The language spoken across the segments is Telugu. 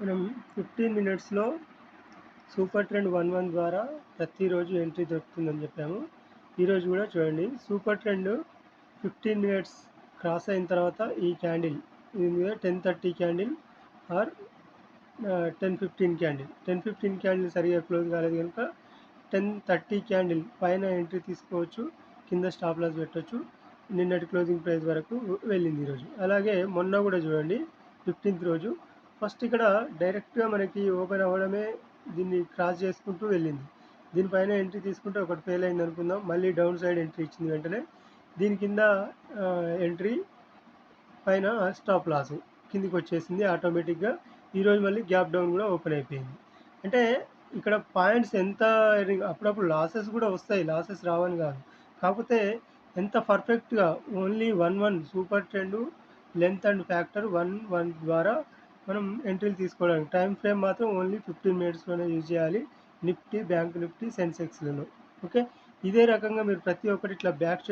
మనం 15 మినిట్స్‌లో సూపర్ ట్రెండ్ 11 ద్వారా ప్రతిరోజు ఎంట్రీ దొరుకుతుందని చెప్పాము. ఈరోజు కూడా చూడండి సూపర్ ట్రెండ్ 15 మినిట్స్ క్రాస్ అయిన తర్వాత ఈ క్యాండిల్ ఇది మీద 10:30 క్యాండిల్ ఆర్ 10:15 క్యాండిల్ 10:15 క్యాండిల్ సరిగ్గా క్లోజ్ కాలేదు కనుక 10:30 క్యాండిల్ పైన ఎంట్రీ తీసుకోవచ్చు, కింద స్టాప్ లాస్ పెట్టొచ్చు. నిన్నటి క్లోజింగ్ ప్రైస్ వరకు వెళ్ళింది ఈరోజు. అలాగే మొన్న కూడా చూడండి 15th రోజు ఫస్ట్ ఇక్కడ డైరెక్ట్గా మనకి ఓపెన్ అవ్వడమే దీన్ని క్రాస్ చేసుకుంటూ వెళ్ళింది. దీనిపైన ఎంట్రీ తీసుకుంటే ఒకటి ఫెయిల్ అయింది అనుకుందాం, మళ్ళీ డౌన్ సైడ్ ఎంట్రీ ఇచ్చింది వెంటనే. దీని కింద ఎంట్రీ పైన స్టాప్ లాస్ కిందికి వచ్చేసింది ఆటోమేటిక్గా. ఈరోజు మళ్ళీ గ్యాప్ డౌన్ కూడా ఓపెన్ అయిపోయింది. అంటే ఇక్కడ పాయింట్స్ ఎంత అప్పుడప్పుడు లాసెస్ కూడా వస్తాయి, లాసెస్ రావని కాదు. కాకపోతే ఎంత పర్ఫెక్ట్గా only 1 super trend length and factor 1 ద్వారా మనం ఎంట్రీలు తీసుకోవడానికి టైం ఫ్రేమ్ మాత్రం ఓన్లీ 15 మినిట్స్లోనే యూజ్ చేయాలి. నిఫ్టీ, బ్యాంక్ నిఫ్టీ, సెన్సెక్స్లలో. ఓకే, ఇదే రకంగా మీరు ప్రతి ఒక్కటి ఇట్లా బ్యాక్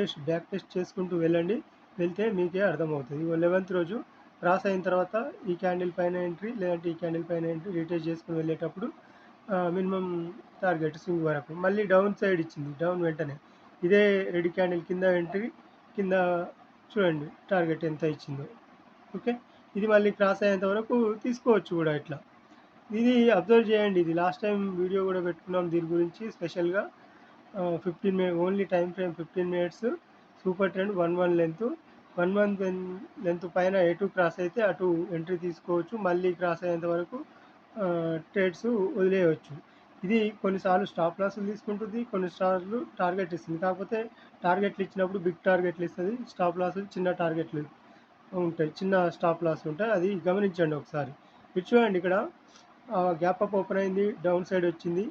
టెస్ట్ చేసుకుంటూ వెళ్ళండి. వెళ్తే మీకే అర్థమవుతుంది. 11th రోజు క్రాస్ అయిన తర్వాత ఈ క్యాండిల్ పైన ఎంట్రీ, లేదంటే ఈ క్యాండిల్ పైన ఎంట్రీ రీటెస్ట్ చేసుకుని వెళ్ళేటప్పుడు మినిమం టార్గెట్ స్వింగ్ వరకు మళ్ళీ డౌన్ సైడ్ ఇచ్చింది. డౌన్ వెంటనే ఇదే రెడ్ క్యాండిల్ కింద ఎంట్రీ, కింద చూడండి టార్గెట్ ఎంత ఇచ్చిందో. ఓకే, ఇది మళ్ళీ క్రాస్ అయ్యేంత వరకు తీసుకోవచ్చు కూడా ఇట్లా. ఇది అబ్జర్వ్ చేయండి. ఇది లాస్ట్ టైం వీడియో కూడా పెట్టుకున్నాం దీని గురించి స్పెషల్గా. 15 minute only time frame 15 minutes, super trend 1 length పైన ఎటు క్రాస్ అయితే అటు ఎంట్రీ తీసుకోవచ్చు, మళ్ళీ క్రాస్ అయ్యేంత వరకు ట్రేడ్స్ వదిలేయవచ్చు. ఇది కొన్నిసార్లు స్టాప్ లాస్లు తీసుకుంటుంది, కొన్నిసార్లు టార్గెట్ ఇస్తుంది. కాకపోతే టార్గెట్లు ఇచ్చినప్పుడు బిగ్ టార్గెట్లు ఇస్తుంది, స్టాప్ లాస్లు చిన్న టార్గెట్లు ఉంటాయి, చిన్న స్టాప్ లాస్ ఉంటాయి. అది గమనించండి ఒకసారి. ఇటు చూడండి, ఇక్కడ గ్యాప్ అప్ ఓపెన్ అయింది, డౌన్ సైడ్ వచ్చింది,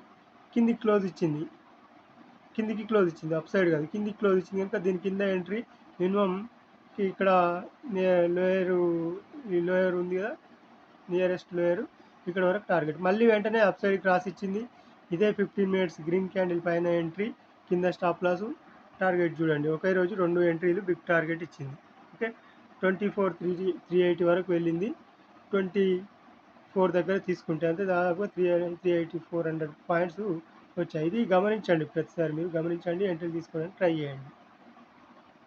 కిందికి క్లోజ్ ఇచ్చింది, అప్ సైడ్ కాదు కిందికి క్లోజ్ ఇచ్చింది కనుక దీని కింద ఎంట్రీ మినిమం ఇక్కడ లోయర్, ఈ లోయర్ ఉంది కదా, నియరెస్ట్ లోయర్, ఇక్కడ వరకు టార్గెట్. మళ్ళీ వెంటనే అప్ సైడ్ క్రాస్ ఇచ్చింది. ఇదే 15 మినిట్స్ గ్రీన్ క్యాండిల్ పైన ఎంట్రీ, కింద స్టాప్ లాసు, టార్గెట్ చూడండి. ఒకే రోజు 2 ఎంట్రీలు బిగ్ టార్గెట్ ఇచ్చింది. ఓకే, 24,380 వరకు వెళ్ళింది. 24 దగ్గర తీసుకుంటే అంటే దాదాపు 380-400 పాయింట్స్ వచ్చాయి. ఇది గమనించండి, ప్రతిసారి మీరు గమనించండి, ఎంట్రీలు తీసుకోవడానికి ట్రై చేయండి.